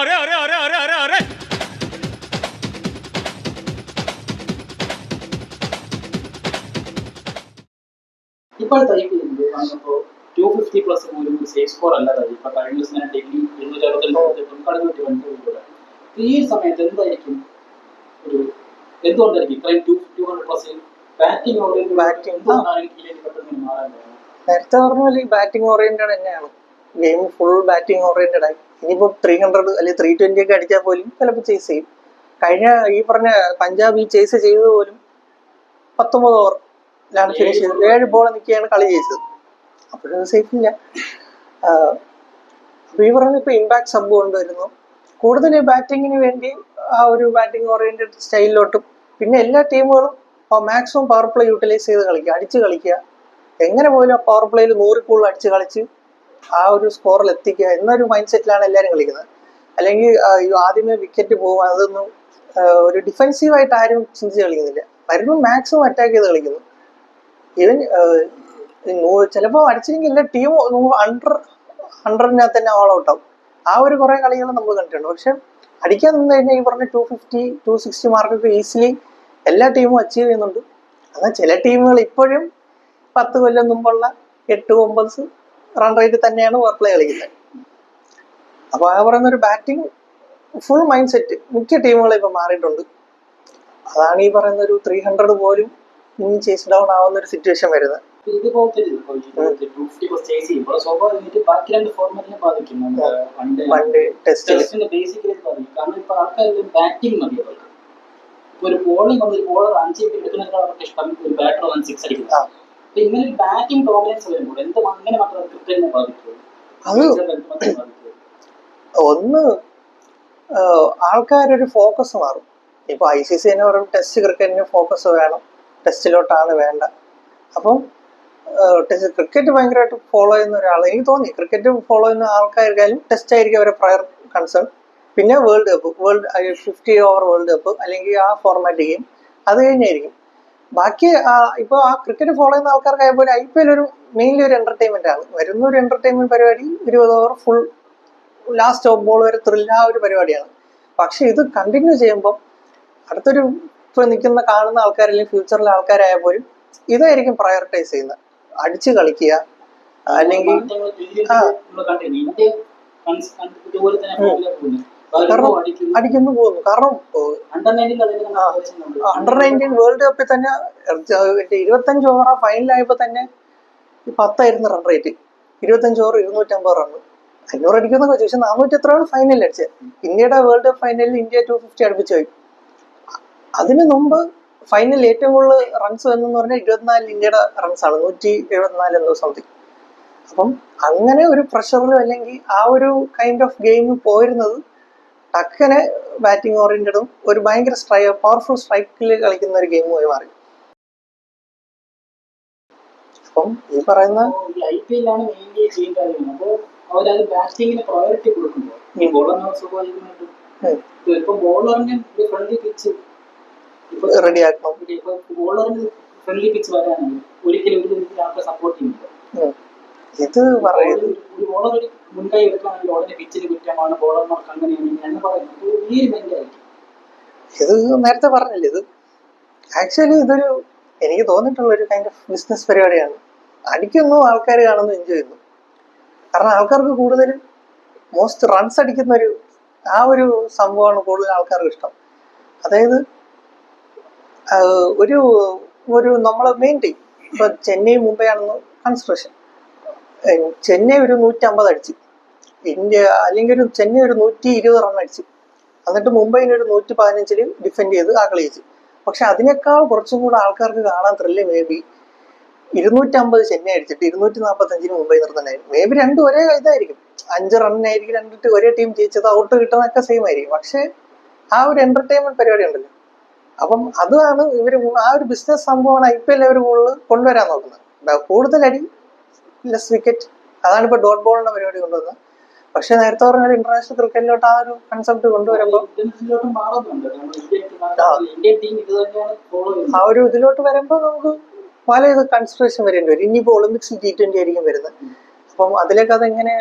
अरे अरे अरे अरे अरे अरे ഇപ്പോഴത്തെ വന്നപ്പോ 250+ പോലും സേഫ് സ്കോർ അല്ലാതായി. ഇപ്പൊ കഴിഞ്ഞ ദിവസം തന്നെ ഡൽഹി 262 കടന്നുപറ്റി വന്നിട്ടുണ്ട്. ഈ സമയത്ത് എന്തായിരിക്കും ഒരു എന്തുകൊണ്ടായിരിക്കും ഇത്രയും 200+ ബാറ്റിംഗ് പെട്ടെന്ന് മാറാൻ? നേരത്തെ പറഞ്ഞ പോലെ ഈ ബാറ്റിംഗ് ഓറിയന്റഡ് തന്നെയാണ് ഗെയിം, ഫുൾ ബാറ്റിംഗ് ഓറിയന്റഡ് ആയി. ഇനിയിപ്പോ 300 അല്ലെങ്കിൽ 320 ഒക്കെ അടിച്ചാൽ പോലും ചിലപ്പോൾ ചേസ് ചെയ്യും. കഴിഞ്ഞ ഈ പറഞ്ഞ പഞ്ചാബ് ഈ ചേസ് ചെയ്തത് പോലും 19 ഓവറിലാണ് ഫിനിഷ് ചെയ്തത്. 7 ബോൾ നിൽക്കുകയാണ് കളി ജയിച്ചത്. അപ്പോഴത് സേഫ് ഇല്ല. അപ്പൊ ഈ പറഞ്ഞ ഇപ്പൊ ഇമ്പാക്ട് സബ് കൊണ്ടുവരുന്നു, കൂടുതൽ ബാറ്റിങ്ങിന് വേണ്ടി ആ ഒരു ബാറ്റിംഗ് ഓറിയന്റഡ് സ്റ്റൈലിലോട്ടും. പിന്നെ എല്ലാ ടീമുകളും മാക്സിമം പവർ പ്ലേ യൂട്ടിലൈസ് ചെയ്ത് കളിക്കുക, അടിച്ച് കളിക്കുക. എങ്ങനെ പോലും ആ പവർ പ്ലേയിൽ 100 കൂടുതൽ അടിച്ച് കളിച്ച് ആ ഒരു സ്കോറിൽ എത്തിക്കുക എന്നൊരു മൈൻഡ് സെറ്റിലാണ് എല്ലാവരും കളിക്കുന്നത്. അല്ലെങ്കിൽ ആദ്യമേ വിക്കറ്റ് പോകും, അതൊന്നും ഒരു ഡിഫെൻസീവായിട്ട് ആരും ചിന്തിച്ച് കളിക്കുന്നില്ല. വരുന്നു മാക്സിമം അറ്റാക്ക് ചെയ്ത് കളിക്കുന്നു. ഈവൻ ചിലപ്പോൾ അടിച്ചില്ലെങ്കിൽ എല്ലാ ടീം 100-നകത്ത് തന്നെ ഓൾ ഔട്ട് ആവും. ആ ഒരു കുറെ കളികൾ നമ്മൾ കണ്ടിട്ടുണ്ട്. പക്ഷെ അടിക്കാൻ നിന്ന് കഴിഞ്ഞാൽ ഈ പറഞ്ഞ 250-260 മാർക്കൊക്കെ ഈസിലി എല്ലാ ടീമും അച്ചീവ് ചെയ്യുന്നുണ്ട്. എന്നാൽ ചില ടീമുകൾ ഇപ്പോഴും 10 കൊല്ലം മുമ്പുള്ള 8-9 റൺ റേറ്റ് തന്നെയാണ് പവർ പ്ലേ കളിക്കുന്നത്. അപ്പൊ ആ പറയുന്ന ഒരു ബാറ്റിംഗ് ഫുൾ മൈൻഡ് സെറ്റ് മിക്ക ടീമുകളും ഇപ്പൊ മാറിയിട്ടുണ്ട്. അതാണ് ഈ പറയുന്ന ഒരു 300 പോലും ഇനി ചേസ് ഡൗൺ ആവുന്ന ഒരു സിറ്റുവേഷൻ വരുന്നത്. ഇതുപോലത്തെ ബാക്കി രണ്ട് ഫോർമാറ്റിനെ ബാധിക്കും. ബേസിക്കലി ബാധിക്കും. കാരണം ഇപ്പൊ ആൾക്കാരെല്ലാം ബാറ്റിംഗ് മതി. ഒരു ബോളിംഗ് ഒരു ബോളർ 5 വിക്കറ്റ് എടുക്കുന്നതിനേക്കാൾ അവർക്ക് ഇഷ്ടം ഒരു ബാറ്റർ 6 അടിക്കുന്നത്. അപ്പൊ ഇങ്ങനെ ഒരു ബാറ്റിംഗ് ഡോമിനൻസ് വരുമ്പോൾ അങ്ങനെ മാത്രം ക്രിക്കറ്റിനെ ബാധിക്കുള്ളൂ. ഒന്ന് ആൾക്കാരൊരു ഫോക്കസ് മാറും. ഇപ്പൊ ICC തന്നെ പറയും ടെസ്റ്റ് ക്രിക്കറ്റിന് ഫോക്കസ് വേണം, ടെസ്റ്റിലോട്ടാണ് വേണ്ട. അപ്പം ക്രിക്കറ്റ് ഭയങ്കരമായിട്ട് ഫോളോ ചെയ്യുന്ന ഒരാൾ, എനിക്ക് തോന്നി ക്രിക്കറ്റ് ഫോളോ ചെയ്യുന്ന ആൾക്കാർക്കായാലും ടെസ്റ്റ് ആയിരിക്കും അവരുടെ പ്രയർ കൺസേൺ. പിന്നെ വേൾഡ് 50 ഓവർ വേൾഡ് കപ്പ് അല്ലെങ്കിൽ ആ ഫോർമാറ്റ് ഗെയിം അത് കഴിഞ്ഞായിരിക്കും ബാക്കി. ഇപ്പൊ ആ ക്രിക്കറ്റ് ഫോളോ ചെയ്യുന്ന ആൾക്കാർക്കായ പോലെ IPL ഒരു മെയിൻലി ഒരു എന്റർടൈൻമെന്റ് ആണ്. വരുന്ന ഒരു എന്റർടൈൻമെന്റ് പരിപാടി 20 over full last top ball വരെ ത്രില്ല, ആ ഒരു പരിപാടിയാണ്. പക്ഷെ ഇത് കണ്ടിന്യൂ ചെയ്യുമ്പോൾ അടുത്തൊരു ഇപ്പൊ നിൽക്കുന്ന കാണുന്ന ആൾക്കാരല്ലെങ്കിൽ ഫ്യൂച്ചറിലെ ആൾക്കാരായ പോലും ഇതായിരിക്കും പ്രയോറിറ്റൈസ് ചെയ്യുന്നത്. അടിച്ചു കളിക്കുക അല്ലെങ്കിൽ കാരണം അടിക്കുന്നു പോകുന്നു. കാരണം അണ്ടർ-19 വേൾഡ് കപ്പിൽ തന്നെ 25 ഓവർ ഫൈനലായപ്പോ തന്നെ 10 റൺ റേറ്റ്. 25 ഓവർ 250 റൺ, 500 അടിക്കുന്നൊക്കെ ചോദിച്ചാൽ 400 എത്രയാണ് ഫൈനലിൽ അടിച്ചത്. ഇന്ത്യയുടെ വേൾഡ് കപ്പ് ഫൈനലിൽ ഇന്ത്യ 250 അടുപ്പിച്ച് പോയി. അതിനു മുമ്പ് ഫൈനലിൽ ഏറ്റവും കൂടുതൽ റൺസ് വന്നെന്ന് പറഞ്ഞാൽ 24 ഇന്ത്യയുടെ റൺസാണ്, 174 എന്തോ സംതിങ്. അപ്പം അങ്ങനെ ഒരു പ്രഷറിലും അല്ലെങ്കിൽ ആ ഒരു കൈൻഡ് ഓഫ് ഗെയിം പോയിരുന്നത് ടക്കനെ ബാറ്റിംഗ് ഓറിയന്റഡും ഒരു ഭയങ്കര പവർഫുൾ സ്ട്രൈക്കിൽ കളിക്കുന്ന ഒരു ഗെയിമുമായി മാറി. അപ്പം ഈ പറയുന്ന IPL ആണ് മെയിൻലി ചെയ്യുന്നത്. അപ്പോൾ അവരത് ബാറ്റിങ്ങിന് പ്രയോറിറ്റി കൊടുക്കുമ്പോൾ ഈ ബോളറിന് സ്വാഭാവികമായിട്ടും ഇപ്പൊ ബോളറിന് ഫ്രണ്ട്ലി പിച്ച് റെഡി ആക്കണം. ഇപ്പൊ ബോളറിന് ഫ്രണ്ട്ലി പിച്ച് വരാനാണ് ഒരിക്കലും ആൾക്കാർ സപ്പോർട്ട് ചെയ്യുന്നില്ല. ഇത് പറയുന്നത് ഒരു ബോളർ ഒരു മുൻകൈ എടുക്കുകയാണെങ്കിൽ ഉടനെ പിച്ചിന് കുറ്റമാണ്, ബോളർമാർക്ക് അങ്ങനെയാണ് എന്ന് പറയുന്നത് ഈ ഒരു മെന്റാലിറ്റി. ഇത് നേരത്തെ പറഞ്ഞില്ലേ, ഇത് ആക്ച്വലി ഇതൊരു എനിക്ക് തോന്നിയിട്ടുള്ള ഒരു കൈൻഡ് ഓഫ് ബിസിനസ് പരിപാടിയാണ്. അടിക്കുന്നു, ആൾക്കാർ കാണുന്നു, എൻജോയ് ചെയ്യുന്നു. കാരണം ആൾക്കാർക്ക് കൂടുതലും മോസ്റ്റ് റൺസ് അടിക്കുന്ന ആ ഒരു സംഭവമാണ് കൂടുതൽ ആൾക്കാർക്ക് ഇഷ്ടം. അതായത് ഒരു നമ്മളെ മെയിൻ ടീം ഇപ്പൊ ചെന്നൈ മുംബൈ ആണെന്ന് കൺസിഡറേഷൻ, ചെന്നൈ ഒരു 150 അടിച്ചു, ഇന്ത്യ അല്ലെങ്കിൽ ചെന്നൈ ഒരു 120 റൺ അടിച്ചു, എന്നിട്ട് മുംബൈന് ഒരു 115 ഡിഫെൻഡ് ചെയ്ത് ആ കളി ജയിച്ചു. പക്ഷെ അതിനേക്കാൾ കുറച്ചും കൂടെ ആൾക്കാർക്ക് കാണാൻ ത്രില്ല് മേ ബി 250 ചെന്നൈ അടിച്ചിട്ട് 245 മുംബൈ നിർത്തനായിരുന്നു. മേ ബി രണ്ടും ഒരേ ഇതായിരിക്കും, 5 റണ്ണിനായിരിക്കും രണ്ടിട്ട് ഒരേ ടീം ജയിച്ചത്, ഔട്ട് കിട്ടുന്നതൊക്കെ സെയിം ആയിരിക്കും. പക്ഷെ ആ ഒരു എന്റർടൈൻമെന്റ് പരിപാടി ഉണ്ടല്ലോ, അപ്പം അതാണ് ഇവര് ആ ഒരു ബിസിനസ് സംഭവമാണ് IPL അവർ കൂടുതൽ കൊണ്ടുവരാൻ നോക്കുന്നത്. കൂടുതൽ അടി ലെസ് വിക്കറ്റ്, അതാണ് ഇപ്പൊ ഡോട്ട് ബോളിന്റെ പരിപാടി കൊണ്ടുവന്നത്. പക്ഷെ നേരത്തെ പറഞ്ഞാൽ ഇന്റർനാഷണൽ ക്രിക്കറ്റിലോട്ട് ആ ഒരു കൺസെപ്റ്റ് കൊണ്ടുവരുമ്പോൾ ആ ഒരു ഇതിലോട്ട് വരുമ്പോൾ നമുക്ക് പല ഇത് കൺസിഡറേഷൻ വരേണ്ടി വരും. ഇനിയിപ്പോ ഒളിമ്പിക്സിൽ T20 ആയിരിക്കും വരുന്നത്. അപ്പം അതിലേക്ക് അതെങ്ങനെ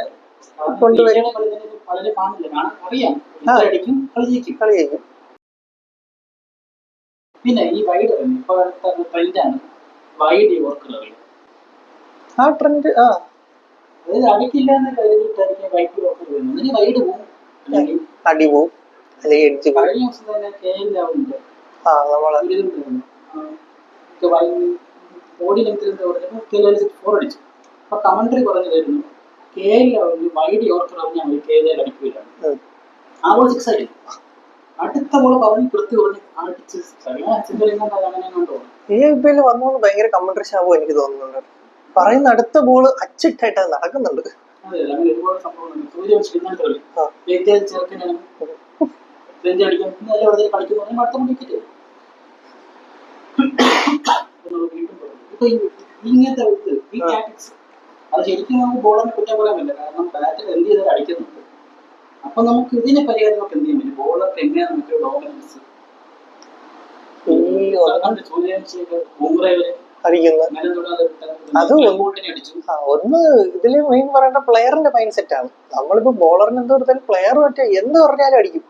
കൊണ്ടുവരും. വളരെ കാണില്ല, കാണാൻ അറിയാം, അടിക്കും, കളി ജയിക്കും. കളി ജയിക്കും. പിന്നെ ഈ വൈഡ് ഇപ്പൊ ട്രെൻഡാണ് വൈഡ് യോർക്കർ അറിയാം. ആ ട്രെൻഡ് അതായത് അടിക്കില്ല എന്ന് കരുതിയിട്ടായിരിക്കും വൈഡ് യോർക്കർ വരുന്നത്. അല്ലെങ്കിൽ വൈഡ് പോകും, അല്ലെങ്കിൽ അടി പോവും, അല്ലെങ്കിൽ എഡ്ജ് പോവും. കഴിഞ്ഞ ദിവസം തന്നെ KL ബോഡി ലെങ്ത്തിൽ KL 4 അടിച്ചു. അപ്പൊ കമന്ററി പറഞ്ഞതായിരുന്നു KL വൈഡ് യോർക്കർ ഞാൻ KL അടിക്കില്ല, ആ ബോൾ 6 ആയിരുന്നു. അടുത്ത ബോൾ പറഞ്ഞ് കൃത്യ പറഞ്ഞ് അടിച്ച് ഈ IPL വന്നോണ്ട് ഭയങ്കര കമന്ററി ശാപം എനിക്ക് തോന്നുന്നുണ്ട്. പറയുന്ന അടുത്ത ബോള് അച്ചിട്ടായിട്ട് അത് നടക്കുന്നുണ്ട്. അതെ, അങ്ങനെ ഒരുപാട് സംഭവങ്ങളുണ്ട്. സൂര്യവംശി ചെറുക്കനാണ് സെഞ്ചുറി അടിക്കാൻ കളിക്കുന്ന അടുത്ത വിക്കറ്റ്. ഇപ്പൊ ഇങ്ങനത്തെ ഈ ടാക്ടിക്സ് അത് ശരിക്കും നമുക്ക് ബോളറിനെ കുറ്റം പറയാൻ പറ്റില്ല. കാരണം ബാറ്റർ എന്ത് ചെയ്താൽ അടിക്കുന്നുണ്ട്. അപ്പൊ നമുക്ക് ഇതിനെ പരിഹാരം നമുക്ക് എന്ത് ചെയ്യാൻ പറ്റും? ബോളർക്ക് എങ്ങനെയാണ് നമുക്ക് ഡോമിനൻസ് സൂര്യവംശിയൊക്കെ ബൂംറയെ അത് ഒന്ന് ഇതില് മെയിൻ പറയേണ്ട പ്ലെയറിന്റെ മൈൻഡ് സെറ്റ് ആണ്. നമ്മളിപ്പോ ബോളറിന് എന്ത് കൊടുത്താലും പ്ലെയർ മറ്റേ എന്ത് പറഞ്ഞാലും അടിക്കും.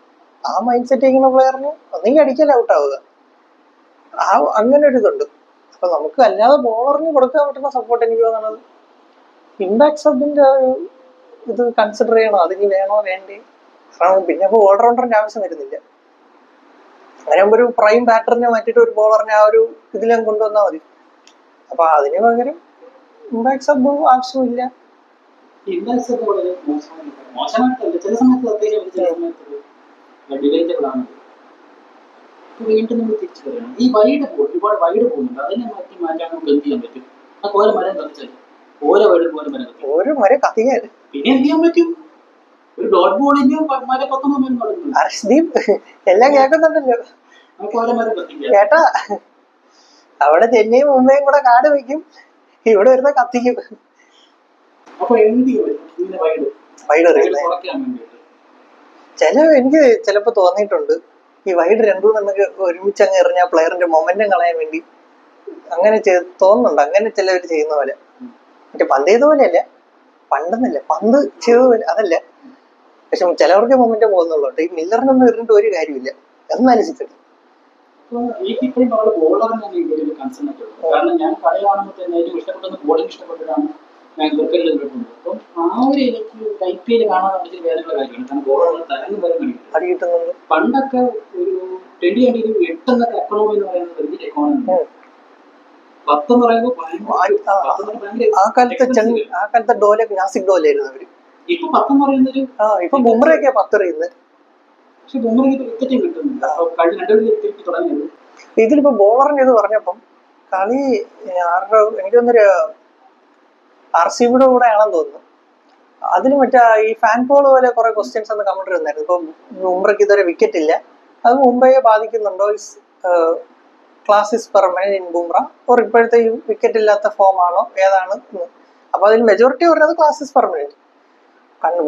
ആ മൈൻഡ് സെറ്റ് ചെയ്യുന്ന പ്ലെയറിന് ഒന്നെങ്കിൽ അടിക്കൽ ഔട്ട് ആവുക, അങ്ങനെ ഒരു ഇതുണ്ട്. അപ്പൊ നമുക്ക് അല്ലാതെ ബോളറിന് കൊടുക്കാൻ പറ്റുന്ന സപ്പോർട്ട് എനിക്ക് തോന്നുന്നത് ഇമ്പാക്ട് സബിന്റെ ഇത് കൺസിഡർ ചെയ്യണോ, അതിന് വേണോ വേണ്ടേ. കാരണം പിന്നെ ഇപ്പൊ ഓൾറൗണ്ടറിന്റെ ആവശ്യം വരുന്നില്ല. അങ്ങനെ ഒരു പ്രൈം ബാറ്ററിനെ മാറ്റിയിട്ട് ഒരു ബോളറിനെ ആ ഒരു ഇതിലും കൊണ്ടുവന്നാൽ മതി. അപ്പൊ അതിന് പകരം ഇമ്പാക്ട് സബ് ആവശ്യമില്ല. വീണ്ടും നമ്മൾ തിരിച്ചു വരണം. ഈ വൈഡ് ബോൾ ഒരുപാട് വൈഡ് പോകുന്നുണ്ട്, അതിനെ മാറ്റാൻ നമുക്ക് എന്ത് ചെയ്യാൻ പറ്റും? ആ ഓരോ മരം കത്തിച്ചാൽ ഓരോ മരം കത്തിക്കാൻ പിന്നെ എന്ത് ചെയ്യാൻ പറ്റും? ഒരു ഡോട്ട് ബോളിന്റെ മരം കത്തുന്ന ഹർഷ്ദീപ് എല്ലാം കേൾക്കുന്നുണ്ടല്ലോ, നമുക്ക് ഓരോ മരം കത്തിക്കാം കേട്ടാ. അവിടെ ചെന്നൈയും മുംബൈയും കൂടെ കാട് വയ്ക്കും, ഇവിടെ വരുന്ന കത്തിക്കും. അപ്പൊ എന്ത് ചെയ്യും വൈഡ് എനിക്ക് ചിലപ്പോ തോന്നിയിട്ടുണ്ട് ഈ വൈഡ് രണ്ടു നമുക്ക് ഒരുമിച്ച് അങ്ങ് എറിഞ്ഞ പ്ലെയറിന്റെ മൊമെന്റം കളയാൻ വേണ്ടി അങ്ങനെ തോന്നുന്നുണ്ട്. അങ്ങനെ ചിലവർ ചെയ്യുന്ന പോലെ, മറ്റേ പന്ത് ചെയ്ത പോലെയല്ല, പണ്ടെന്നല്ല പന്ത് ചെയ്ത പോലെ അതല്ല. പക്ഷെ ചിലവർക്ക് മൊമെന്റം പോകുന്നുള്ളൂ. ഈ മില്ലറിനൊന്നും എറിഞ്ഞിട്ട് ഒരു കാര്യമില്ല, എന്നാലോചിച്ചിട്ട്. കാരണം ഞാൻ കളി കാണുമ്പോൾ തന്നെ ഏറ്റവും ഇഷ്ടപ്പെട്ട ബോളിംഗ് ഇഷ്ടപ്പെട്ടിട്ടാണ് ഞാൻ ക്രിക്കറ്റിൽ കിട്ടുന്നത്. അപ്പം ആ ഒരു എനിക്ക് IPL കാണാൻ വേണ്ടി വേറെയുള്ള കാര്യമാണ്. കാരണം ബോളുകൾ തരംഗം വരെ അടിയിട്ടുന്നത്. പണ്ടൊക്കെ ഒരു 2020 8 എന്നൊക്കെ എക്കണോമി എന്ന് പറയുന്നത് വലിയ എക്കോണമി. 10 എന്ന് പറയുമ്പോൾ ആ കാലത്തെ ഡോലെ നാസിക് ഡോലായിരുന്നു അവര്. ഇപ്പൊ 10 എന്ന് പറയുന്നൊരു ഇപ്പൊ ബുംറയൊക്കെ 10 എറിയുന്നത്. പക്ഷെ ബുംറയ്ക്ക് വിക്കറ്റും കിട്ടുന്നില്ല. തുടങ്ങിയത് ഇതിലിപ്പോ ബോളറിന് ഇത് പറഞ്ഞപ്പം കളി എനിക്ക് തോന്നുന്നൊരു RCBയുടെ കൂടെ ആണെന്ന് തോന്നുന്നു. അതിന് മറ്റേ ഈ ഫാൻ പോൾ പോലെ കുറെ ക്വസ്റ്റ്യൻസ് അന്ന് കമന്ററി വന്നായിരുന്നു. ഇപ്പൊ ബുംറയ്ക്ക് ഇതുവരെ വിക്കറ്റ് ഇല്ല, അത് മുംബൈയെ ബാധിക്കുന്നുണ്ടോ, class is permanent in Bumrah, or ഇപ്പോഴത്തെ ഈ വിക്കറ്റ് ഇല്ലാത്ത ഫോം ആണോ, ഏതാണ്? അപ്പൊ അതിൽ മെജോറിറ്റി പറഞ്ഞത് ക്ലാസ് ഇസ് പെർമനന്റ്. കാരണം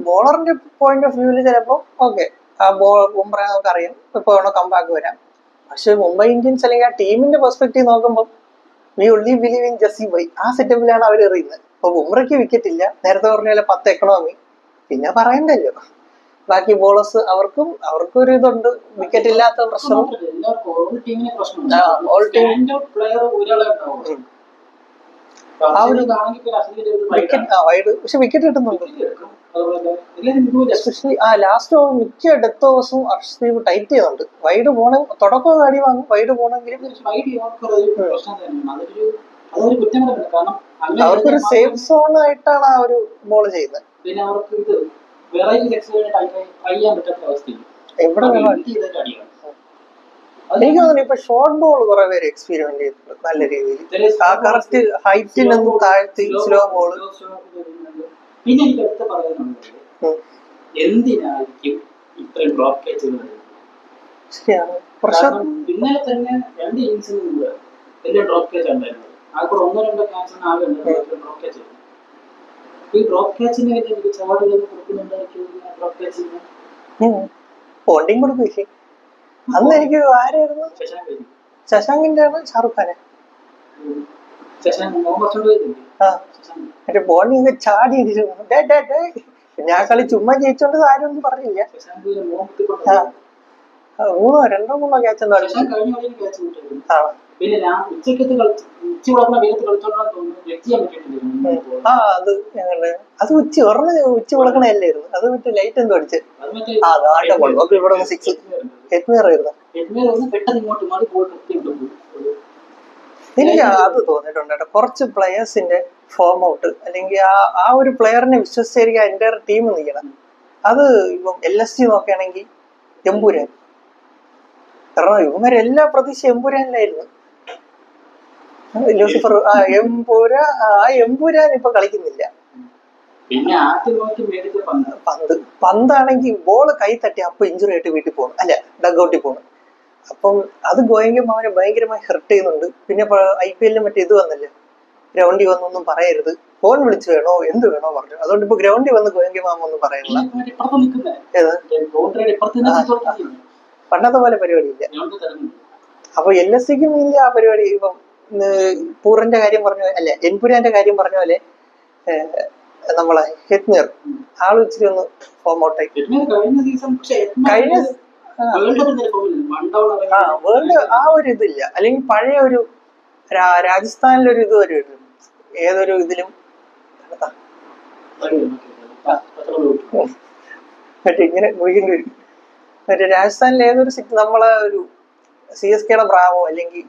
ബോളറിന്റെ പോയിന്റ് ഓഫ് വ്യൂവിൽ ചിലപ്പോ ഓക്കെ, ആ ബുംറ നമുക്ക് അറിയാം ഇപ്പൊ വേണോ കംബാക്ക് വരാം. പക്ഷെ മുംബൈ ഇന്ത്യൻസ് അല്ലെങ്കിൽ ആ ടീമിന്റെ പെർസ്പെക്റ്റീവ് നോക്കുമ്പോൾ വി ഒൺലി ബിലീവ് ഇൻ ജസി ബൈ, ആ സെറ്റപ്പിലാണ് അവർ എറിയുന്നത്. അപ്പൊ ബുംറയ്ക്ക് വിക്കറ്റ് ഇല്ല, നേരത്തെ പറഞ്ഞ പോലെ 10 എക്കണോമി, പിന്നെ പറയണ്ടല്ലോ ബാക്കി ബോളേഴ്സ് അവർക്കും ഒരു ഇതുണ്ട്, വിക്കറ്റ് ഇല്ലാത്ത പ്രശ്നം. പക്ഷെ വിക്കറ്റ് കിട്ടുന്നുണ്ട്. എസ്പെഷ്യലി ലാസ്റ്റ് മിക്ക ഡെത്ത് ഓവേഴ്സും ഹർഷ്ദീപ് ടൈറ്റ് ചെയ്യുന്നുണ്ട്. വൈഡ് പോണ തുടക്കം കാടി വാങ്ങും, വൈഡ് പോണെങ്കിലും അവർക്കൊരു സേഫ് സോൺ ആയിട്ടാണ് ആ ഒരു ബോൾ ചെയ്യുന്നത്. പിന്നെ അവർക്ക് ഇത് എവിടെ എനിക്ക് തോന്നുന്നു ഇപ്പൊ ഷോർട്ട് ബോൾ കുറെ പേര് എക്സ്പെരിമെന്റ് ചെയ്തിട്ടുണ്ട് നല്ല രീതിയിൽ. ആ കറക്റ്റ് ഹൈറ്റിൽ നിന്ന് താഴ്ത്തി സ്ലോ ബോൾ. പിന്നെ എനിക്ക് അടുത്ത് പറയുന്നുണ്ട്, എന്തിനായിരിക്കും ഇത്രയും ഡ്രോപ്പ് ക്യാച്ചുകൾ? ഇന്നലെ തന്നെ 2 ഇന്നിംഗ്സിന് മുമ്പ് വലിയ ഡ്രോപ്പ് ക്യാച്ച് ഉണ്ടായിരുന്നത്. ആകെ 1-2 ക്യാച്ചാണ് ആകെ ഡ്രോപ്പ് ക്യാച്ച്. ഈ ഡ്രോപ്പ് ക്യാച്ചിന് എനിക്ക് ചാടുകൾ കൊടുക്കുന്നുണ്ടായിരിക്കും. Drop ക്യാച്ചിന് ponding കൊടുക്കില്ലേ? അന്ന് എനിക്ക് ആരായിരുന്നു, ശശാങ്കിന്റെ ആണ് ഷാറുഖ് ഖാനെ മറ്റേ ബോളിംഗ് ചാടി പിന്നെ ആ കളി ചുമ്മാ ജയിച്ചോണ്ട് ആരും ഒന്നും പറഞ്ഞില്ല. ശശാങ്ക് ഒരു മോൻ കുത്തിക്കൊണ്ട് ആ, 2-3 ക്യാച്ച് എന്താ ശശാങ്ക് കഴിഞ്ഞ കളിയിൽ ക്യാച്ച് വിട്ടായിരുന്നു. ആ പിന്നെ ഞാൻ ഉച്ചക്കത്ത് കളിച്ച് ഉച്ച വളർന്ന വെയിലത്ത് കളിച്ചോണ്ടാന്ന് തോന്നുന്നു ജഡ്ജ് ചെയ്യാൻ പറ്റിയിട്ടില്ല. ആ അത് ഞങ്ങള് അത് ഉച്ച വിളക്കണല്ലായിരുന്നു. അത് മറ്റേ ലൈറ്റ് എന്തോ അടിച്ച് അത് മറ്റേ ഇവിടെ 6 ഹെറ്റ്മിയറായിരുന്നു. ഹെഡ്മേൽ ഒന്ന് പെട്ടെന്ന് ഇങ്ങോട്ട് മാറി ബോൾ കൃത്യമായിട്ട് പോയി. എനിക്ക് അത് തോന്നിയിട്ടുണ്ട് കേട്ടോ. കുറച്ച് പ്ലെയേഴ്സിന്റെ ഫോം ഔട്ട് അല്ലെങ്കിൽ ആ ഒരു പ്ലെയറിനെ വിശ്വസിച്ചായിരിക്കും അതിന്റെ ടീം നിൽക്കണം. അത് ഇപ്പം LSG നോക്കുകയാണെങ്കിൽ എമ്പുരാൻ, കാരണം ഇവന്മാരെല്ലാ പ്രതീക്ഷ എമ്പുരാനിലായിരുന്നു. ലൂസിഫർ എമ്പുരാൻ ഇപ്പൊ കളിക്കുന്നില്ല. പിന്നെ ആദ്യം നോക്കി മേടിച്ച പന്താണെങ്കിൽ ബോള് കൈ തട്ടി അപ്പൊ ഇഞ്ചുറി ആയിട്ട് വീട്ടിൽ പോകണം, അല്ല ഡഗ്ഔട്ടിൽ പോകണം. അപ്പം അത് ഗോയങ്ക മാമനെ ഭയങ്കരമായി ഹെർട്ട് ചെയ്യുന്നുണ്ട്. പിന്നെ IPL മറ്റേ ഇത് വന്നല്ലേ, ഗ്രൗണ്ടിൽ വന്നൊന്നും പറയരുത്, ഫോൺ വിളിച്ചു വേണോ എന്ത് വേണോ പറഞ്ഞു. അതുകൊണ്ട് ഇപ്പൊ ഗ്രൗണ്ടിൽ വന്ന് ഗോയങ്ക മാമ ഒന്നും പറയണില്ല. പണ്ടത്തെ പോലെ പരിപാടിയില്ല. അപ്പൊ LSCക്കും ഇല്ല ആ പരിപാടി. ഇപ്പം പൂറിന്റെ കാര്യം പറഞ്ഞ അല്ല എൻപുരാന്റെ കാര്യം പറഞ്ഞ പോലെ നമ്മളെ ഹെറ്റ്മിയർ ആള് ഇച്ചിരി ഒന്ന് ഫോം ഔട്ടായി. കഴിഞ്ഞ വേൾഡ് ആ ഒരു ഇതില്ല, അല്ലെങ്കിൽ പഴയ ഒരു രാജസ്ഥാനിലൊരു ഇത് വരുമായിരുന്നു ഏതൊരു ഇതിലും മറ്റേ ഇങ്ങനെ മുഴുകേണ്ടി വരും. മറ്റേ രാജസ്ഥാനിൽ ഏതൊരു നമ്മളെ ഒരു CSKയുടെ ബ്രാവോ അല്ലെങ്കിൽ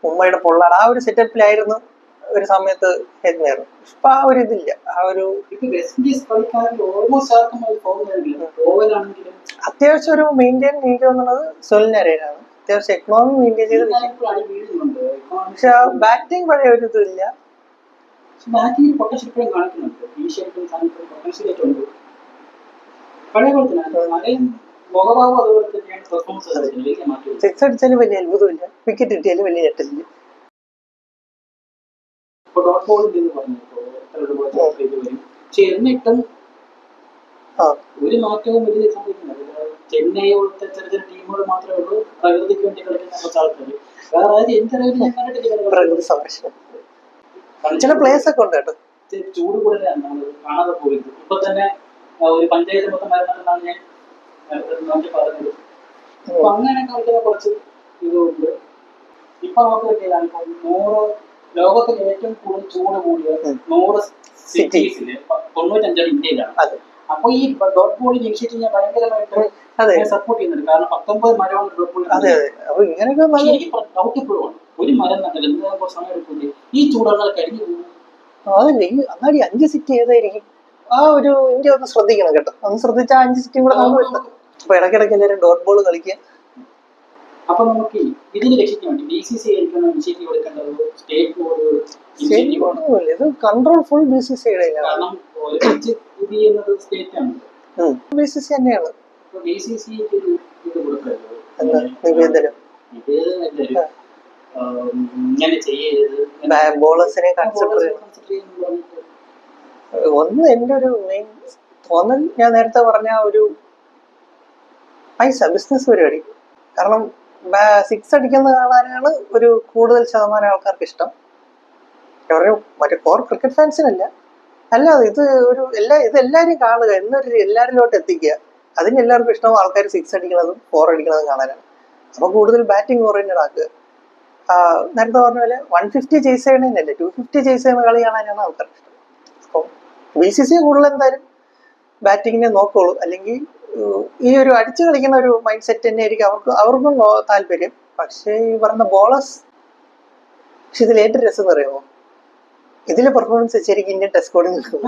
മുംബൈയുടെ പൊള്ളാട് ആ ഒരു സെറ്റപ്പിലായിരുന്നു ഒരു സമയത്ത് ഹെറ്റ്മിയർ. ഇപ്പൊ ആ ഒരു ഇതില്ല. ആ ഒരു അത്യാവശ്യം ഒരു മെയിൻറ്റെയിൻ എനിക്ക് തോന്നുന്നത് സുനിൽ നരേനാണ്. അത്യാവശ്യം എക്കണോമി മെയിൻറ്റെയിൻ ചെയ്ത്, പക്ഷെ ബാറ്റിംഗ് പഴയ ഒരു ഇതില്ല. സിക്സ് അടിച്ചാലും വലിയ അത്ഭുതമില്ല, വിക്കറ്റ് കിട്ടിയാലും വലിയ ഞെട്ടലില്ല. എന്നിട്ടും ഒരു മാറ്റവും വലിയ സംഭവിക്കുന്നില്ല. ചെന്നൈ പോലത്തെ ചെറിയ ചെറിയ ടീമുകൾ മാത്രമേ ഉള്ളൂ പ്രകൃതിക്ക് വേണ്ടി കളിക്കുന്ന കുറച്ച് ആൾക്കാർ. വേറെ ആരും എനിക്കറിയില്ല, ഞാൻ കണ്ടിട്ടില്ല. പ്രകൃതി സംരക്ഷണം ചില പ്ലേയേഴ്സ് ഒക്കെ ഉണ്ട് കേട്ടോ. ചൂട് കൂടുതലാണ് നമ്മൾ കാണാതെ പോയത്. ഇപ്പൊ തന്നെ ഒരു പഞ്ചായത്ത് മൊത്തം മരുന്നാണ് ഞാൻ നോക്കി പറഞ്ഞത്. അപ്പൊ അങ്ങനെ കളിക്കുന്ന കുറച്ച് ഇതുണ്ട്. ഇപ്പൊ നമുക്ക് കിട്ടിയതാണ് 100 ലോകത്തിലെ ഏറ്റവും കൂടുതൽ ചൂട് കൂടിയ 100 സിറ്റീസില് 95 ഇന്ത്യയിലാണ്. അപ്പൊ ഈ ഡോട്ട് ബോളിംഗ് ഇനിഷ്യേറ്റീവ് ഞാൻ ഭയങ്കരമായിട്ട് സപ്പോർട്ട് ചെയ്യുന്നുണ്ട്. കാരണം 19 മരമാണ് ഡോട്ട് ബോളിംഗ്. ഡൗട്ട് ഇപ്പോഴും ആണ്, ഒരു മരം നട്ടത് എന്താ സമയം എടുക്കില്ലേ ഈ ചൂടുകൾ കഴിഞ്ഞു പോകും. അതല്ലേ ഈ അങ്ങാടി 5 സിറ്റി ഏതായിരിക്കും ആ ഒരു ഇന്ത്യ ഒന്ന് ശ്രദ്ധിക്കണം കേട്ടോ. ഒന്ന് ശ്രദ്ധിച്ച 5 സിറ്റിയും കൂടെ നമുക്ക് വരുന്നത്. അപ്പൊ ഇടയ്ക്കിടയ്ക്ക് എല്ലാവരും ഡോട്ട് ബോൾ കളിക്കുക. അപ്പൊ നമുക്ക് ഇതിന് രക്ഷിക്കാൻ വേണ്ടി BCCI ഇനിഷ്യേറ്റീവ് എടുക്കേണ്ടത് സ്റ്റേറ്റ് ബോർഡുകൾ. ഇത് കൺട്രോൾ ഫുൾ BCCI കാരണം ഇത് ചെയ്യുന്നത് സ്റ്റേറ്റ് ആണ്. BCCI തന്നെയാണ്. BCCI ഇത് കൊടുക്കരുത്, നിവേദനം ഇങ്ങനെ ചെയ്യരുത്, ബോളേഴ്സിനെ കൺസിഡർ ചെയ്യണം. ഒന്ന് എന്റെ ഒരു മെയിൻ തോന്നൽ ഞാൻ നേരത്തെ പറഞ്ഞ ഒരു പൈസ ബിസിനസ് പരിപാടി. കാരണം 6 അടിക്കുന്നത് കാണാനാണ് ഒരു കൂടുതൽ ശതമാനം ആൾക്കാർക്ക് ഇഷ്ടം. മറ്റേ കോർ ക്രിക്കറ്റ് ഫാൻസിനല്ല, അല്ലാതെ ഇത് ഒരു ഇതെല്ലാവരും കാണുക എന്നൊരു എല്ലാവരിലോട്ട് എത്തിക്കുക. അതിന് എല്ലാവർക്കും ഇഷ്ടം ആൾക്കാർ 6 അടിക്കുന്നതും 4 അടിക്കുന്നതും കാണാനാണ്. അപ്പൊ കൂടുതൽ ബാറ്റിംഗ് ഓറിയന്റഡ് ആക്കുക. നേരത്തെ പറഞ്ഞ പോലെ 150 ചേസ് ചെയ്യണേന്നല്ലേ 250 ചേസ് ചെയ്യുന്ന കളി കാണാനാണ് ആൾക്കാർക്ക് ഇഷ്ടം. അപ്പം BCCI കൂടുതൽ എന്തായാലും ബാറ്റിങ്ങിനെ നോക്കുള്ളൂ. അല്ലെങ്കിൽ ഈ ഒരു അടിച്ചു കളിക്കുന്ന ഒരു മൈൻഡ് സെറ്റ് തന്നെ ആയിരിക്കും അവർക്കും താല്പര്യം. പക്ഷേ ഈ പറഞ്ഞ ബോളേഴ്സ്, പക്ഷെ ഇതിൽ ഏറ്റവും രസം എന്ന് പറയുമോ, ഇതിലെ പെർഫോമൻസ് ശരിക്കും ഇന്ത്യൻ ടെസ്റ്റ് സ്കോഡിൽ നിൽക്കുന്നു.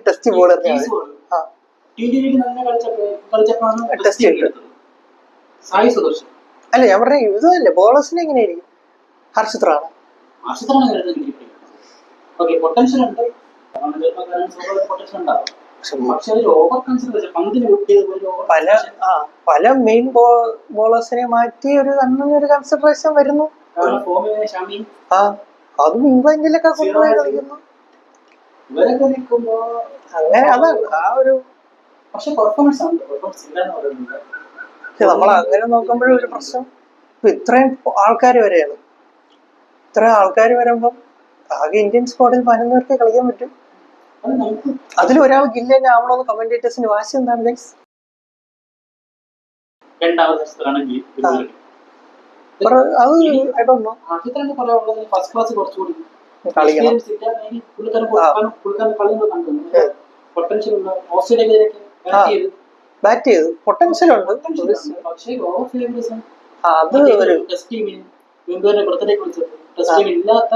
ടെസ്റ്റ് ബോളർ അല്ല ഞാൻ പറഞ്ഞ ഇതല്ലേ ബോളേഴ്സിന് എങ്ങനെയായിരിക്കും. ഹർഷിത് റാണ പല മെയിൻ ബോളേഴ്സിനെ മാറ്റി ഒരു കൺസിഡറേഷൻ വരുന്നു. അതും ഇംഗ്ലണ്ടിലൊക്കെ കൊണ്ടുപോയി കളിക്കുന്നു. അങ്ങനെ അതാണ് ആ ഒരു. പക്ഷെ നമ്മൾ അങ്ങനെ നോക്കുമ്പോഴും ഒരു പ്രശ്നം, ഇപ്പൊ ഇത്രയും ആൾക്കാർ വരെയാണ്. ഇത്രയും ആൾക്കാർ വരുമ്പം ആകെ ഇന്ത്യൻ സ്ക്വാഡിൽ 11 പേർക്ക് കളിക്കാൻ പറ്റും. അത് നമുക്ക് അതിൽ ഒരാൾ ഗില്ല് ആവണമെന്ന് കമന്റേറ്റേഴ്സിന് വാശി എന്താണ് ഗൈസ്? രണ്ടാമത്തെ ദിവസത്തിലാണെങ്കിൽ അത് I don't know. ആദ്യത്തെ പറയാനുള്ളത് ഫസ്റ്റ് ക്ലാസ് കുറച്ചുകൂടി കളിക്കണം. പൊട്ടൻഷ്യൽ ഉള്ള ഓസ്ട്രേലിയയിലേക്ക് ബാറ്റ് ചെയ്ത് പൊട്ടൻഷ്യൽ ഉണ്ട്. പക്ഷേ ഓവർ ഫേവറിസം അത് ഒരു ടെസ്റ്റ് ടീമിന് ബർത്ത്ഡേ വിളിച്ചത് ടെസ്റ്റ് ടീം ഇല്ലാത്ത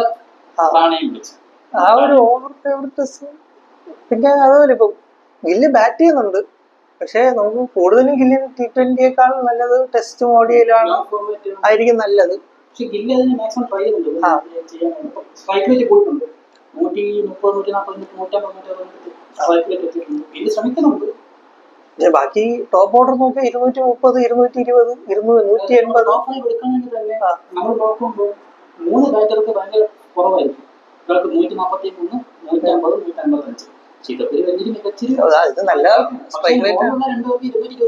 പ്രാണയം വിളിച്ചു. ആ ഒരു ഓവർ ഫേവറിറ്റിസം. പിന്നെ അതുപോലെ ഇപ്പൊ ഗില്ല് ബാറ്റ് ചെയ്യുന്നുണ്ട്, പക്ഷെ നമുക്ക് കൂടുതലും ഗില്ലിന് T20യേക്കാൾ നല്ലത് ടെസ്റ്റും ഓഡിയോയിലാണ് ആയിരിക്കും നല്ലത്. പക്ഷെ ഗില്ല് അതിന് മാക്സിമം ട്രൈ ചെയ്യുന്നുണ്ട്. സ്ട്രൈക്ക് റേറ്റ് കൂട്ടുന്നുണ്ട്. 130, 140, 150 സ്ട്രൈക്ക് റേറ്റ് എത്തിയിട്ടുണ്ട്. ഗില്ല് ശ്രമിക്കുന്നുണ്ട്. ബാക്കി ടോപ്പ് ഓർഡർ നോക്കി 230, 220, 180 ടോപ്പ് 5 എടുക്കണമെങ്കിൽ തന്നെ നമ്മൾ നോക്കുമ്പോൾ 3 ബാറ്റർക്ക് ഭയങ്കര കുറവായിരിക്കും. ഒരാൾക്ക് 143, 150, 155. ഇതൊക്കെ വലിയൊരു മികച്ചൊരു ഇത് നല്ല സ്ട്രൈക്ക് റേറ്റ് ആണ്. 220,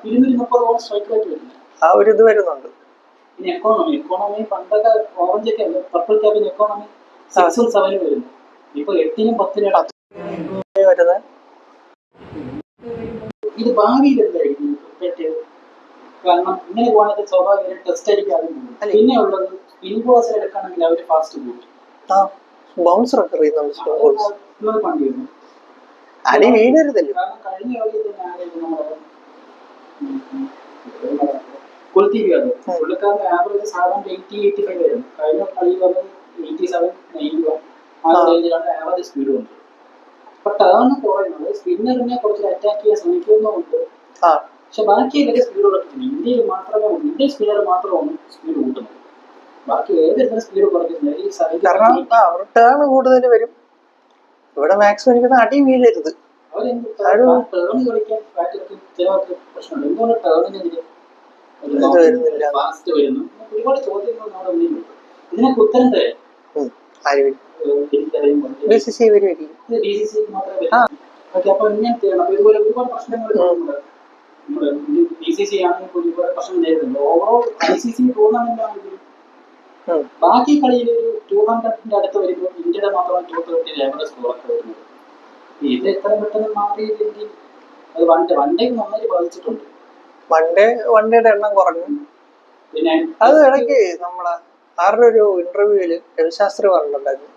230 സ്ട്രൈക്ക് റേറ്റ് വരുന്നത്. ആ ഒരു ഇത് വരുന്നുണ്ട്. പിന്നെ എക്കോണമി പണ്ടൊക്കെ ഓറഞ്ച് ഒക്കെ പർപ്പിൾ ക്യാബിന് എക്കോണമി 6ഉം 7ഉം വരുന്നു. ഇപ്പൊ 8നും 10നും വരുന്നത്. ഇത് ഭാവിയിൽ എന്തായിരിക്കും കാരണം ഇങ്ങനെ പോകണമെങ്കിൽ സ്വാഭാവിക ടെസ്റ്റ് ആയിരിക്കും ആദ്യം പോകുന്നത്. പിന്നെ ഉള്ളത് ഇൻബോൾസ് എടുക്കുകയാണെങ്കിൽ അവർ ഫാസ്റ്റ് പോകും. ബൗൺസർ ഒക്കെ പണ്ടിരുന്നു അടി വീഴരുതല്ലോ. കാരണം കഴിഞ്ഞ കളി കുൽദീപ് പുള്ളിക്കാരന്റെ ആവറേജ് സാധാരണ 80-85 ആയിരുന്നു. കഴിഞ്ഞ കളി വന്നത് 87, 91 ആ റേഞ്ചിലാണ് ആവറേജ് സ്പീഡ് വന്നത്. അപ്പൊ ടേൺ കുറയുന്നത് സ്പിന്നറിനെ കുറച്ച് അറ്റാക്ക് ചെയ്യാൻ ശ്രമിക്കുന്നുണ്ട്. പക്ഷെ ബാക്കി ഏതൊക്കെ സ്പീഡ് കുറയ്ക്കുന്നു? ഇന്ത്യയിൽ മാത്രമേ ഇന്ത്യൻ സ്പിന്നർ മാത്രമാണ് സ്പീഡ് കൂട്ടുന്നത്. ബാക്കി ഏതൊക്കെ സ്പീഡ് കുറയ്ക്കുന്നത്? കാരണം ടേൺ കൂടുതൽ വരും. ഇവിടെ മാക്സിമം എനിക്ക് അടി വീഴരുത്. ടേൺ കളിക്കാൻ ചിലവർക്ക് പ്രശ്നമുണ്ട്. എന്തുകൊണ്ട് ടേണിനെതിരെ ഫാസ്റ്റ് വരുന്നു? ഒരുപാട് ചോദ്യങ്ങൾ നമ്മുടെ മുന്നിലുണ്ട്. ഇതിനൊക്കെ ഉത്തരം തരാം BCC മാത്രമേ. അപ്പൊ ഇങ്ങനത്തെ ഇതുപോലെ ഒരുപാട് പ്രശ്നങ്ങൾ BCC ആണെങ്കിൽ ഒരുപാട് പ്രശ്നം നേരിടുന്നുണ്ട്. ഓവറോൾ ICC ടൂർണമെന്റ് ആണെങ്കിലും ബാക്കി കളിയിൽ ഒരു 200ന്റെ അടുത്ത് വരുമ്പോൾ ഇന്ത്യയുടെ മാത്രമാണ് 230 ആവറേജ് സ്കോറൊക്കെ വരുന്നത്. ഇത് എത്ര പെട്ടെന്ന് മാറിയില്ലെങ്കിൽ അത് വൺഡേക്ക് നന്നായി ബാധിച്ചിട്ടുണ്ട്. വൺഡേയുടെ എണ്ണം കുറഞ്ഞു. പിന്നെ അത് ഇടയ്ക്ക് നമ്മളെ ആരുടെ ഒരു ഇന്റർവ്യൂവില് രവിശാസ്ത്രി പറഞ്ഞിട്ടുണ്ടായിരുന്നു,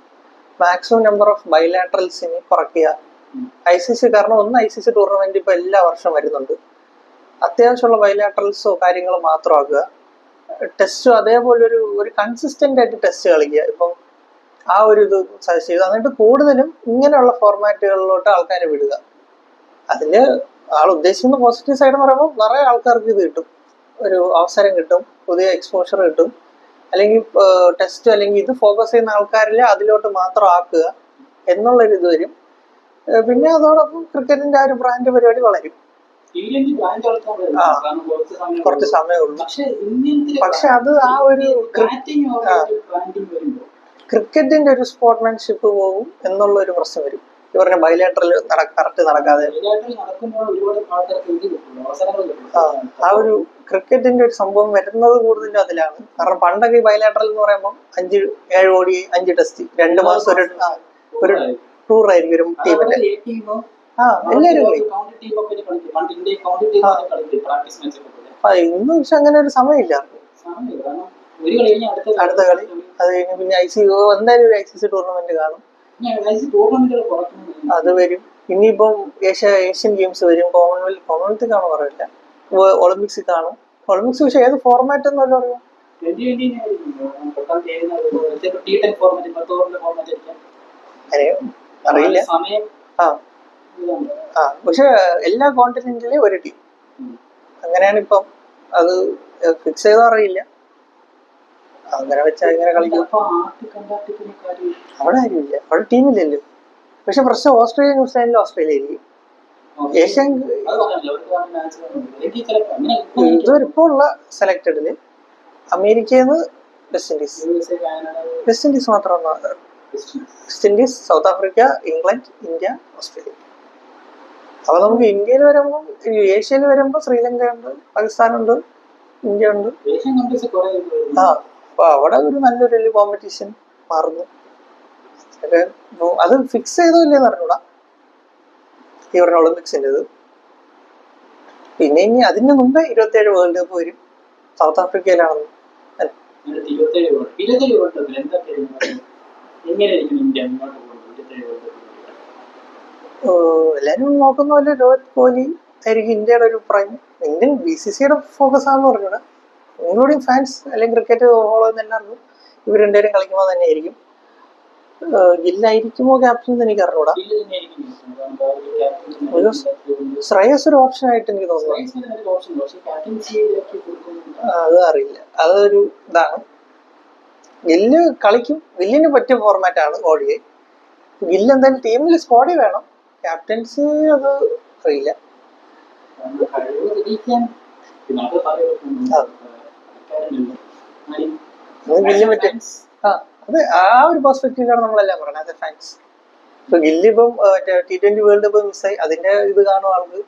മാക്സിമം നമ്പർ ഓഫ് ബൈലാറ്ററൽസിന് കുറയ്ക്കുക. ICC കാരണം ICC ടൂർണമെന്റ് ഇപ്പൊ എല്ലാ വർഷവും വരുന്നുണ്ട്. അത്യാവശ്യമുള്ള ബൈലാറ്ററൽസോ കാര്യങ്ങളോ മാത്രമാക്കുക. ടെസ്റ്റ് അതേപോലെ ഒരു കൺസിസ്റ്റന്റ് ആയിട്ട് ടെസ്റ്റ് കളിക്കുക. ഇപ്പം ആ ഒരു ഇത് സജസ്റ്റ് ചെയ്തു. എന്നിട്ട് കൂടുതലും ഇങ്ങനെയുള്ള ഫോർമാറ്റുകളിലോട്ട് ആൾക്കാരെ വിടുക. അതില് ആൾ ഉദ്ദേശിക്കുന്ന പോസിറ്റീവ് സൈഡ് എന്ന് പറയുമ്പോൾ നിറയെ ആൾക്കാർക്ക് ഇത് കിട്ടും, ഒരു അവസരം കിട്ടും, പുതിയ എക്സ്പോഷർ കിട്ടും. അല്ലെങ്കിൽ ടെസ്റ്റ് അല്ലെങ്കിൽ ഇത് ഫോക്കസ് ചെയ്യുന്ന ആൾക്കാരിൽ അതിലോട്ട് മാത്രം ആക്കുക എന്നുള്ളൊരു ഇത് വരും. പിന്നെ അതോടൊപ്പം ക്രിക്കറ്റിന്റെ ആ ഒരു ബ്രാൻഡ് പരിപാടി വളരും. കുറച്ച് സമയമുള്ളൂ. പക്ഷെ അത് ആ ഒരു ക്രിക്കറ്റിന്റെ ഒരു സ്പോർട്സ്മാൻഷിപ്പ് പോകും എന്നുള്ള ഒരു പ്രശ്നം വരും. ഇവരുടെ ബൈലാറ്ററൽ കറക്റ്റ് നടക്കാതെ ആ ഒരു ക്രിക്കറ്റിന്റെ ഒരു സംഭവം വരുന്നത് കൂടുതലും അതിലാണ്. കാരണം പണ്ടൊക്കെ ഈ ബൈലാറ്ററൽ എന്ന് പറയുമ്പോൾ 5-7 കോടി 5 ടെസ്റ്റ് 2 മാസം ഒരു ടൂർ ആയിരിക്കും ഒരു ടീമിന്റെ. എല്ലാവരും ഇന്ന് പക്ഷെ അങ്ങനെ ഒരു സമയമില്ല. അടുത്ത കളി അത് കഴിഞ്ഞ് പിന്നെ എന്തായാലും ഒരു ICC ടൂർണമെന്റ് കാണും. അത് വരും. ഇനിയിപ്പം ഏഷ്യൻ ഗെയിംസ് വരും. കോമൺവെൽത്ത് കാണും പറയില്ല, ഒളിമ്പിക്സ് കാണും. ഒളിമ്പിക്സ് പക്ഷെ ഏത് ഫോർമാറ്റ് എന്നല്ല അറിയാം. അറിയില്ല. പക്ഷെ എല്ലാ കോണ്ടിനെന്റിലും ഒരു ടീം അങ്ങനെയാണ് ഇപ്പം. അത് ഫിക്സ് ചെയ്തോ അറിയില്ല. അങ്ങനെ വെച്ചാൽ ഇങ്ങനെ കളിക്കും. അവിടെ ആരുമില്ല, അവിടെ ടീമില്ലല്ലോ. പക്ഷെ പ്രശ്നം ഓസ്ട്രേലിയ ന്യൂസിലാൻഡിൽ ഓസ്ട്രേലിയ ആയിരിക്കും. ഏഷ്യൻ ഇതുവരെപ്പോ ഉള്ള സെലക്ടഡില് അമേരിക്കന്ന് വെസ്റ്റ് ഇൻഡീസ് മാത്രമാണ്. West Indies, south Africa, England, India, Australia. അപ്പൊ നമുക്ക് ഇന്ത്യയിൽ വരുമ്പോൾ ഏഷ്യയിൽ വരുമ്പോൾ ശ്രീലങ്ക ഉണ്ട്, പാകിസ്ഥാനുണ്ട്, ഇന്ത്യ ഉണ്ട്. അപ്പൊ അവിടെ ഒരു നല്ലൊരു കോമ്പറ്റീഷൻ മാറുന്നു. അത് ഫിക്സ് ചെയ്തോ ഇല്ലെന്ന് അറിഞ്ഞൂടാ ഈ പറഞ്ഞ ഒളിമ്പിക്സിൻ്റെ ഇത്. പിന്നെ ഇനി അതിന് മുമ്പേ 27 വേൾഡ് കപ്പ് വരും സൗത്ത് ആഫ്രിക്കയിലാണെന്ന്. 27 വേൾഡ് കപ്പിൽ എങ്ങനെയായിരിക്കും ഇന്ത്യ മുന്നോട്ട് പോകുന്നത് 27 വേൾഡ് കപ്പിൽ? എല്ലാരും നോക്കുന്ന പോലെ രോഹിത് കോഹ്ലി ആയിരിക്കും ഇന്ത്യയുടെ ഒരു പ്രൈം. ഇന്ത്യൻ BCCIയുടെ ഫോക്കസ് ആണെന്ന് പറഞ്ഞൂടാ, ഇൻക്ലൂഡിങ് ഫാൻസ് അല്ലെങ്കിൽ ക്രിക്കറ്റ് ഫോളോ ചെയ്യുന്ന എല്ലാവർക്കും ഇവർ രണ്ടുപേരും കളിക്കുമ്പോൾ തന്നെ ആയിരിക്കും. ഗില്ലായിരിക്കുമോ ക്യാപ്റ്റൻ എന്ന് എനിക്ക് അറിഞ്ഞൂടാ. ശ്രേയസ് ഒരു ഓപ്ഷൻ ആയിട്ട് എനിക്ക് തോന്നുന്നു. അത് അറിയില്ല, അതൊരു ഇതാണ്. ഗില്ല് കളിക്കും, ഗില്ലിന് പറ്റിയ ഫോർമാറ്റ് ആണ് ODI. ഗില്ല് എന്തായാലും ടീമിൽ സ്ക്വാഡിൽ വേണം, ക്യാപ്റ്റൻസി അത് അറിയില്ല. ഗില്ലിന് പറ്റിയ അത് ആ ഒരു പെർസ്പെക്റ്റീവിലാണ് നമ്മളെല്ലാം പറയുന്നത് ആസ് എ ഫാൻസ്. ഇപ്പൊ ഗില്ലി ഇപ്പം T20 വേൾഡ് കപ്പ് മിസ്സായി, അതിന്റെ ഇത് കാണും ആൾക്ക്.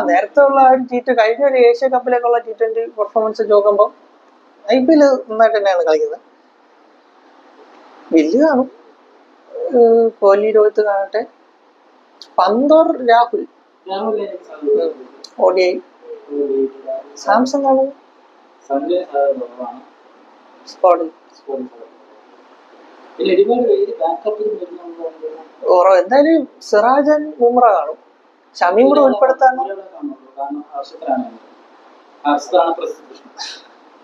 നേരത്തെ ഉള്ള ആ ഒരു കഴിഞ്ഞ ഒരു ഏഷ്യ കപ്പിലേക്കുള്ള T20 പെർഫോമൻസ് നോക്കുമ്പോൾ IPL നന്നായിട്ട് തന്നെയാണ് കളിക്കുന്നത്. ഗില്ല് കാണും, കോഹ്ലി രോഹിത് കാണട്ടെ, പന്തോർ രാഹുൽ ODI, സാംസൺ കാണും സ്ക്വാഡിൽ. എന്തായാലും സിറാജൻ ബുംറ കാണും, ഷമീം കൂടെ ഉൾപ്പെടുത്താൻ.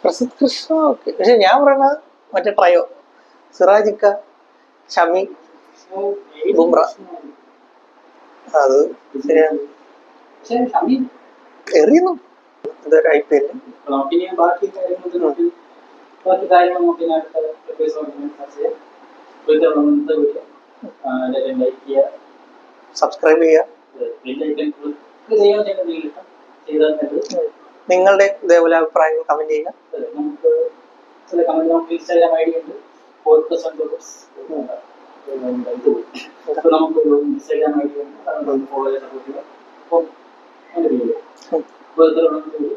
പ്രസിദ്ധ് കൃഷ്ണ ഓക്കെ, പക്ഷെ ഞാൻ പറയുന്നത് മറ്റേ ട്രയോ സിറാജിക്ക, ഷമി, ബുംറ. അത് ശരിയാണ്, എറിയുന്നു ഇതൊരു IPL. സബ്സ്ക്രൈബ് ചെയ്യുക, നിങ്ങളുടെ ഇതേപോലെ അഭിപ്രായങ്ങൾ കമന്റ് ചെയ്യുക. നമുക്ക് ഇൻസ്റ്റാഗ്രാം ID ഉണ്ട്, നമുക്ക് ഇൻസ്റ്റാഗ്രാം ID ഉണ്ട്, ഫോളോ ചെയ്യാൻ സപ്പോർട്ട് ചെയ്യുക.